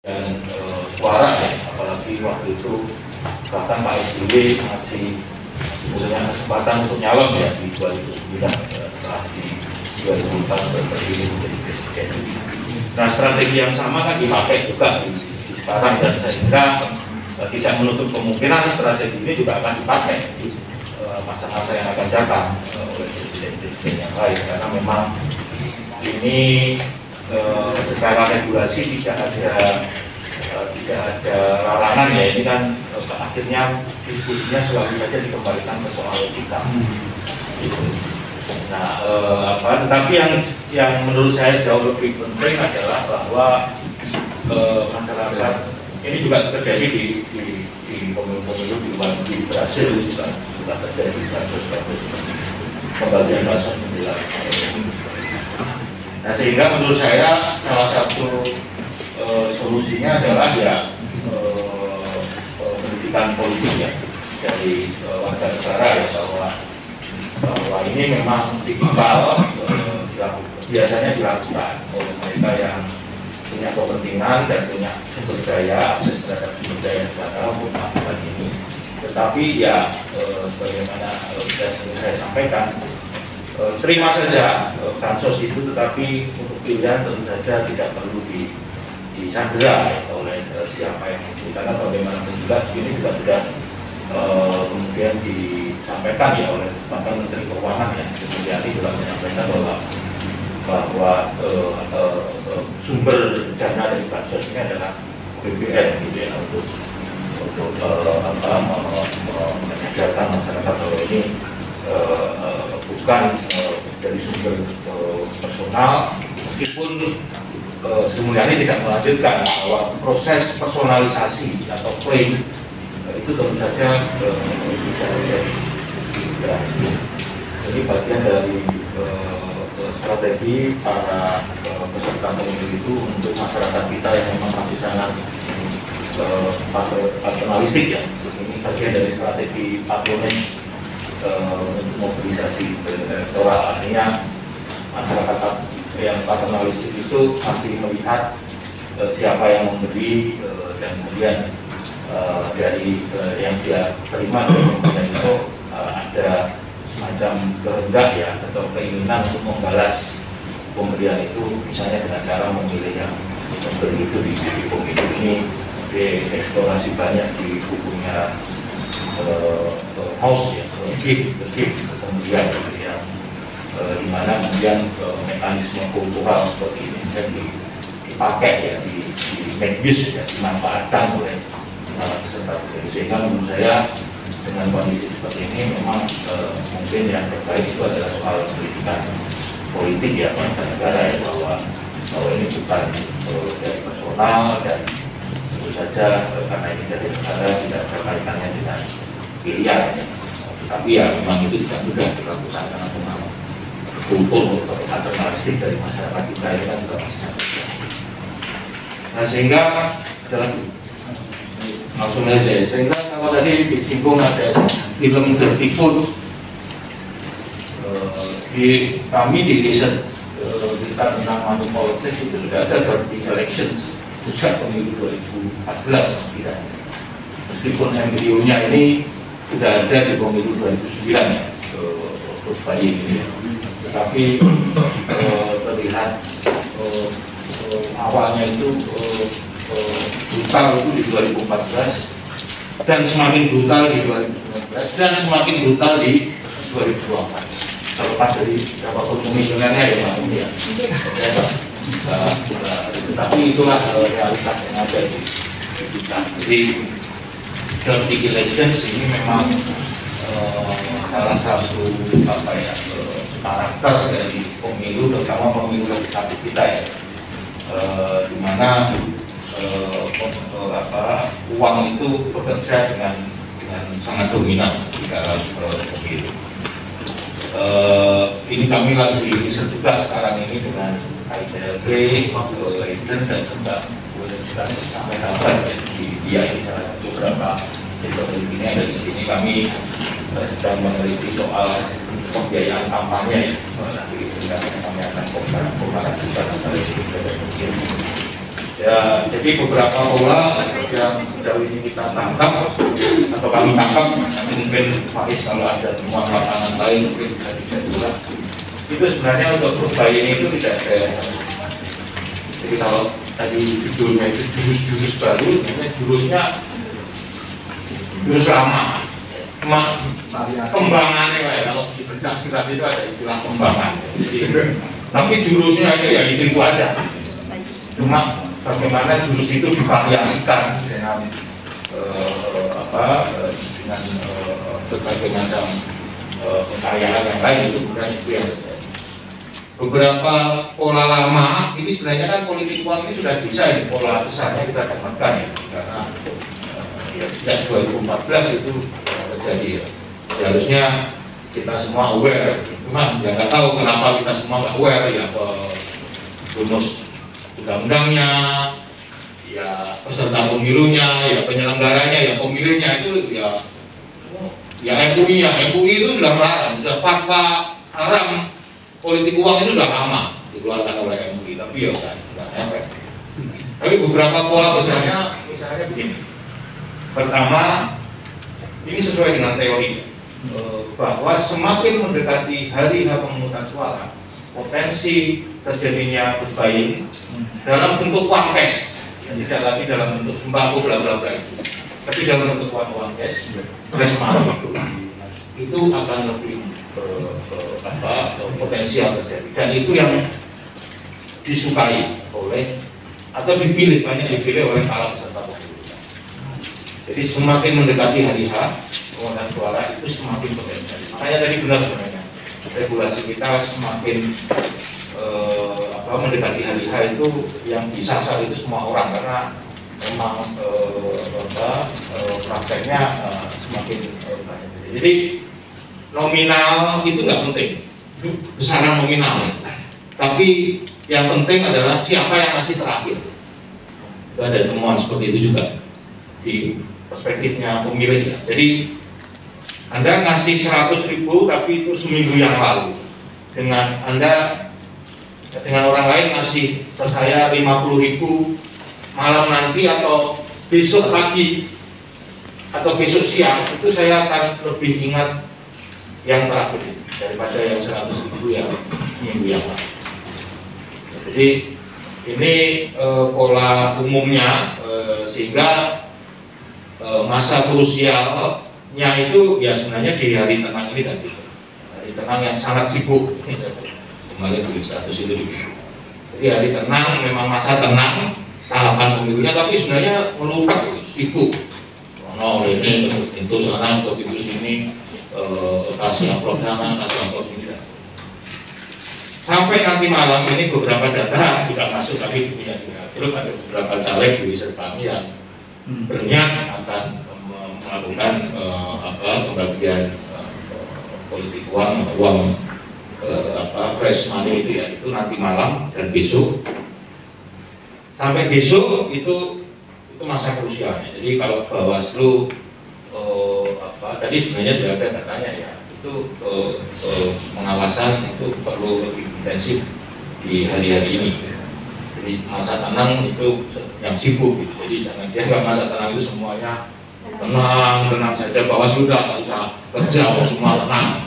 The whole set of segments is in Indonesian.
dan suara ya, apalagi waktu itu bahkan Pak SBY masih punya kesempatan untuk nyalon ya di 2009 setelah di 2014 terpilih menjadi presiden. Nah, strategi yang sama kan dipakai juga di sekarang, dan sehingga tidak menutup kemungkinan strategi ini juga akan dipakai di masa-masa yang akan datang oleh presiden-presiden yang lain, karena memang ini secara regulasi tidak ada larangan ya, ini kan akhirnya diskusinya selalu saja dikembalikan ke soal etika. Gitu. Nah, tetapi yang menurut saya jauh lebih penting adalah bahwa masyarakat ini juga terjadi di pemilu-pemilu di luar negeri, Brasil juga terjadi kasus-kasus pembagian bahasa pemilihan. Nah, sehingga menurut saya salah satu solusinya adalah ya pendidikan politik ya dari warga negara ya, bahwa ini memang tipikal biasanya dilakukan oleh mereka yang punya kepentingan dan punya sumber daya, akses terhadap sumber daya negara untuk melakukan ini. Tetapi ya sebagaimana saya sampaikan, terima saja bansos itu, tetapi untuk pilihan tentu saja tidak perlu disandera ya, oleh siapa yang membeli, karena bagaimanapun juga ini juga sudah kemudian disampaikan ya oleh bahkan Menteri Keuangan ya, kemudian juga menyampaikan bahwa sumber dana dari bansos ini adalah BPN gitu ya, untuk menyadarkan masyarakat bahwa ini bukan dari sumber personal, meskipun semuanya tidak melanjutkan bahwa proses personalisasi atau klaim itu tentu saja bisa terjadi. Jadi bagian dari strategi para peserta pemilu itu untuk masyarakat kita yang memang masih sangat paternalistik ya. Ini bagian dari strategi patronage untuk mobilisasi elektoral, artinya masyarakat yang paternalistik itu masih melihat siapa yang memberi dan kemudian dari yang dia terima dan itu ada semacam kehendak ya atau keinginan untuk membalas pemberian itu, misalnya dengan cara memilih yang memberi itu di pemilu ini. Dieksplorasi banyak di bukunya House ya, kemudian yang dimana kemudian mekanisme kultural seperti ini bisa dipakai ya, di make use ya, dimanfaatkan oleh peserta pemilu. Sehingga menurut saya dengan kondisi seperti ini memang mungkin yang terbaik itu adalah soal pendidikan politik ya warga negara ya, bahwa ini bukan dari personal, dan tentu saja karena ini dari negara tidak ada kaitannya dengan pilihan ya. Tapi ya memang itu tidak mudah dilakukan karena memang kultur paternalistik dari masyarakat kita ini kan juga masih sangat besar. Nah, sehingga adalah langsung aja, sehingga kalau tadi disinggung ada film tertipu, kami di riset kita tentang money politics itu sudah ada dari elections sejak pemilu 2014 tidak. Meskipun embrionya ini sudah ada di pemilu 2009 ya, terus bayi ini, tetapi terlihat awalnya itu brutal itu di 2014 dan semakin brutal di 2019 dan semakin brutal di 2024. Terlepas dari siapapun komisionernya ya Pak ya. Tapi itulah realitas yang ada di kita. Jadi dirty elections ini memang salah satu karakter dari pemilu, terutama pemilu legislatif kita ya, di mana uang itu bekerja dengan sangat dominan di dalam pemilu. Ini kami lagi riset juga sekarang ini dengan IDLB, Leiden dan juga sampai kapan di dia ini salah satu beberapa ini ada di sini. Kami sedang meneliti soal pembiayaan kampanye ya. Nanti kami akan komparasikan antara itu dan Ya, jadi beberapa pola yang sejauh ini kita tangkap atau kami tangkap, mungkin Faiz kalau ada temuan lapangan lain mungkin bisa dicek. Itu sebenarnya untuk perubahan ini itu tidak ada. Jadi kalau tadi judulnya itu jurus-jurus baru, jurusnya jurus lama. Kembangannya ya, kalau di bedah itu ada istilah kembangan. Tapi jurusnya itu ya itu aja. Cuma bagaimana jurus itu divariasikan dengan dengan berbagai macam kekayaan yang lain, itu bukan itu yang terjadi. Beberapa pola lama ini sebenarnya kan politik uang ini sudah bisa ini pola besarnya kita dapatkan ya, karena sejak 2014 itu terjadi ya. Seharusnya kita semua aware, cuma ya nggak tahu kenapa kita semua nggak aware ya, rumus undang-undangnya, ya peserta pemilunya, ya penyelenggaranya, ya pemilihnya itu ya MUI itu sudah melarang, sudah fatwa haram politik uang itu sudah lama dikeluarkan oleh MUI, tapi ya sudah efek. Tapi beberapa pola besarnya misalnya begini. Pertama, ini sesuai dengan teori bahwa semakin mendekati hari H pemungutan suara, potensi terjadinya berbaing dalam bentuk uang cash, tidak lagi dalam bentuk sembako bla bla bla itu, tapi dalam bentuk uang cash, itu akan lebih potensial terjadi, dan itu yang disukai oleh atau dipilih, banyak dipilih oleh para peserta pemilu. Jadi semakin mendekati hari H pemungutan suara itu semakin potensial. Makanya tadi benar sebenarnya regulasi kita semakin mendekati hari H itu yang disasar itu semua orang, karena memang prakteknya semakin banyak. Jadi nominal itu nggak penting, besaran nominal, tapi yang penting adalah siapa yang ngasih terakhir. Itu ada temuan seperti itu juga di perspektifnya pemilih. Jadi Anda ngasih 100.000 tapi itu seminggu yang lalu, dengan orang lain ngasih ke saya 50.000 malam nanti atau besok pagi atau besok siang, itu saya akan lebih ingat yang terakhir daripada yang 100.000 yang minggu yang lalu. Jadi ini pola umumnya, sehingga masa krusialnya itu ya sebenarnya di hari tenang ini tadi, hari tenang yang sangat sibuk. Kemarin tulis status itu. Jadi hari tenang memang masa tenang tahapan pemilunya, tapi sebenarnya melukat sibuk. Ini itu sana, itu sini, kasih amplop sana, kasih amplop ini. Sampai nanti malam ini beberapa data tidak masuk, tapi punya terus ada beberapa caleg di Serpami yang berniat akan melakukan pembagian politik uang fresh money itu ya, itu nanti malam dan besok sampai besok itu masa krusialnya. Jadi kalau Bawaslu tadi sebenarnya sudah ada datanya ya, itu pengawasan itu perlu lebih intensif di hari-hari ini. Jadi masa tenang itu yang sibuk gitu. Jadi jangan dianggap masa tenang itu semuanya tenang saja, Bawaslu nggak usah kerja, semua tenang.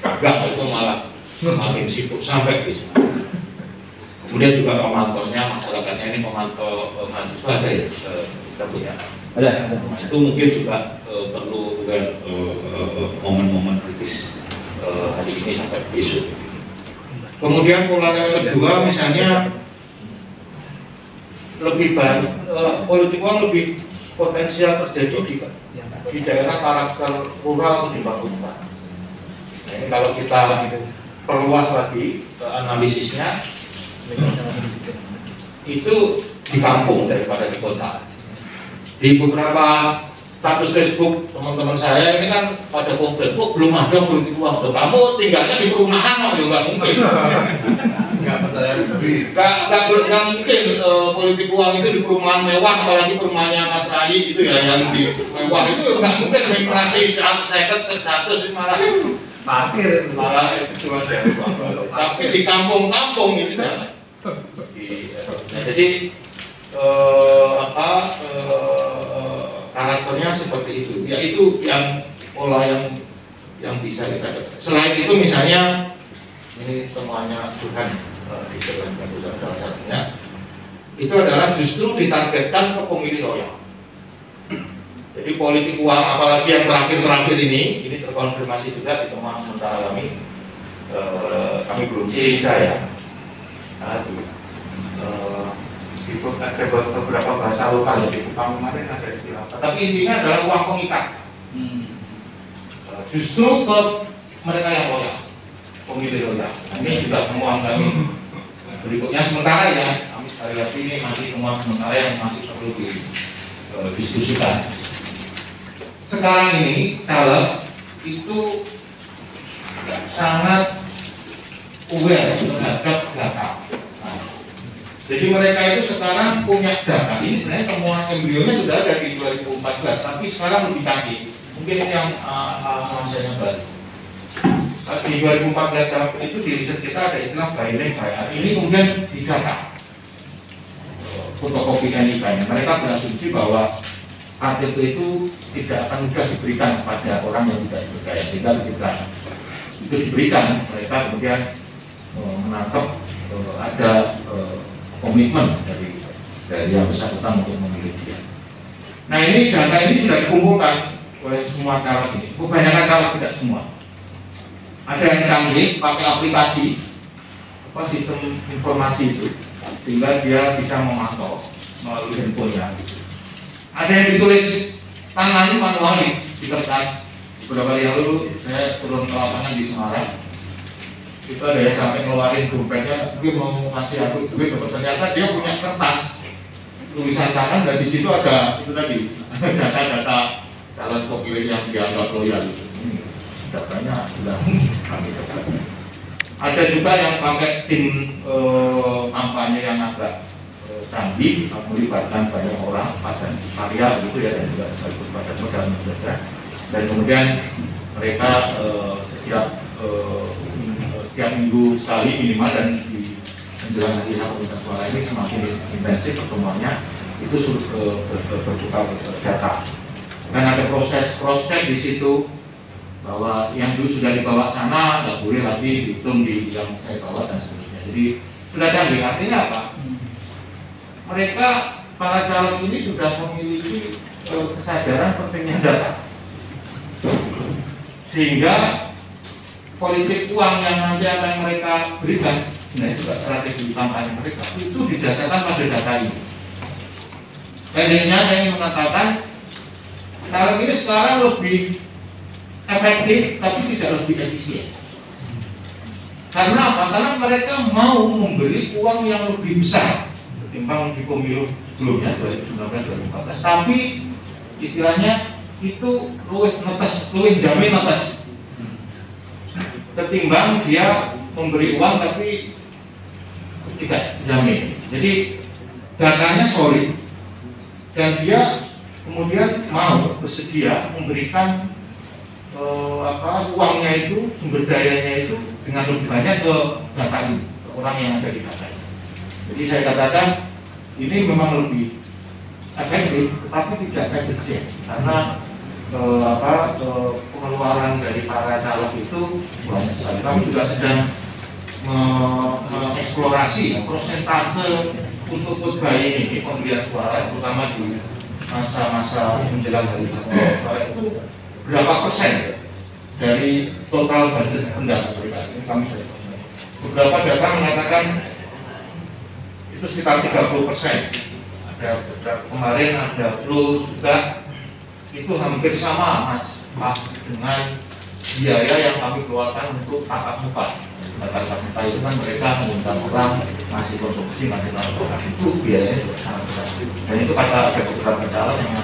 Kagak, itu malah semakin sibuk sampai di sana. Kemudian juga pemantaunya, masyarakatnya ini pemantau mahasiswa ada ya, kita punya. Ada. Nah, itu mungkin juga perlu momen-momen kritis hari ini sampai besok. Kemudian pola yang kedua, misalnya lebih banyak politik uang lebih potensial terjadi di daerah karakter rural dibangunkan. Nah, ini kalau kita perluas lagi analisisnya, itu di kampung daripada di kota. Di beberapa status Facebook teman-teman saya ini kan pada komplain, kok belum ada politik uang. Kamu tinggalnya di perumahan, nggak mungkin. Nggak percaya. Nggak mungkin politik uang itu di perumahan mewah, apalagi perumahannya Mas Rai itu ya yang di mewah itu nggak mungkin. Inflasi 100 malah parkir, malah itu aja. Tapi di kampung-kampung itu jangan. Jadi karakternya seperti itu, yaitu yang pola yang bisa kita. Selain itu misalnya ini temuannya Tuhan di dalam salah satunya itu adalah justru ditargetkan ke pemilih loyal. Jadi politik uang, apalagi yang terakhir ini terkonfirmasi juga di temuan sementara kami belum cerita ya. Ada beberapa bahasa lokal di Kupang kemarin ada istilah, tapi intinya adalah uang pengikat. Justru ke mereka yang loyal, pemilih loyal. Ini juga temuan kami berikutnya sementara ya. Kami sekali lagi ini masih temuan sementara yang masih perlu didiskusikan. Sekarang ini caleg itu sangat aware terhadap data. Jadi mereka itu sekarang punya data. Ini sebenarnya temuan embrionya sudah ada di 2014, tapi sekarang lebih canggih. Mungkin ini yang masanya baru. Di 2014 itu di riset kita ada istilah biling bayar. Ini kemudian didata fotokopi NIK-nya. Mereka berasumsi bahwa KTP itu tidak akan mudah diberikan kepada orang yang tidak berdaya, sehingga ketika itu diberikan, mereka kemudian menangkap ada komitmen dari yang bersangkutan untuk memilih dia. Nah ini data ini sudah dikumpulkan oleh semua caleg ini, kebanyakan caleg tidak semua. Ada yang canggih pakai aplikasi sistem informasi itu, sehingga dia bisa memantau melalui handphonenya. Ada yang ditulis tangan manual di kertas. Beberapa hari lalu saya turun ke lapangan di Semarang. Itu ada yang sampai ngeluarin dompetnya, dia mau ngasih aku duit, ternyata dia punya kertas tulisan tangan dan di situ ada itu tadi data-data calon pemilih yang dianggap loyal. Datanya sudah kami dapat. Ada juga yang pakai tim kampanye yang agak canggih, melibatkan banyak orang, padan karya gitu ya, dan juga sekaligus padan modal saja. Dan kemudian mereka setiap minggu sekali minimal, dan di menjelang hari pemungutan suara ini semakin intensif pertemuannya, itu berbuka data. Dan ada proses cross check di situ bahwa yang dulu sudah dibawa sana nggak boleh lagi dihitung di yang saya bawa dan seterusnya. Jadi sudah canggih. Artinya apa? Mereka para calon ini sudah memiliki kesadaran pentingnya data, sehingga politik uang yang nanti akan mereka berikan, nah itu juga strategi kampanye mereka itu didasarkan pada data ini. Pendeknya saya ingin mengatakan calon ini sekarang lebih efektif tapi tidak lebih efisien. Karena apa? Karena mereka mau memberi uang yang lebih besar ketimbang di pemilu sebelumnya 2019-2014, tapi istilahnya itu luwih jamin netes ketimbang dia memberi uang tapi tidak jamin. Jadi datanya solid dan dia kemudian mau bersedia memberikan uangnya itu, sumber dayanya itu dengan lebih banyak ke data ini, ke orang yang ada di data ini. Jadi saya katakan ini memang lebih efektif, tetapi tidak efisien karena pengeluaran dari para caleg itu banyak sekali. Kami juga sedang mengeksplorasi persentase untuk vote buying ini, pembelian suara, terutama di masa-masa menjelang hari suara itu berapa persen dari total budget pendanaan mereka. Ini kami sudah beberapa data mengatakan itu sekitar 30%. Ada beberapa kemarin ada flow juga itu hampir sama Mas dengan biaya yang kami keluarkan untuk tatap muka. Tatap muka itu kan mereka mengundang orang, masih konsumsi, masih transportasi, itu biayanya juga sangat besar. Dan itu kata ada beberapa calon yang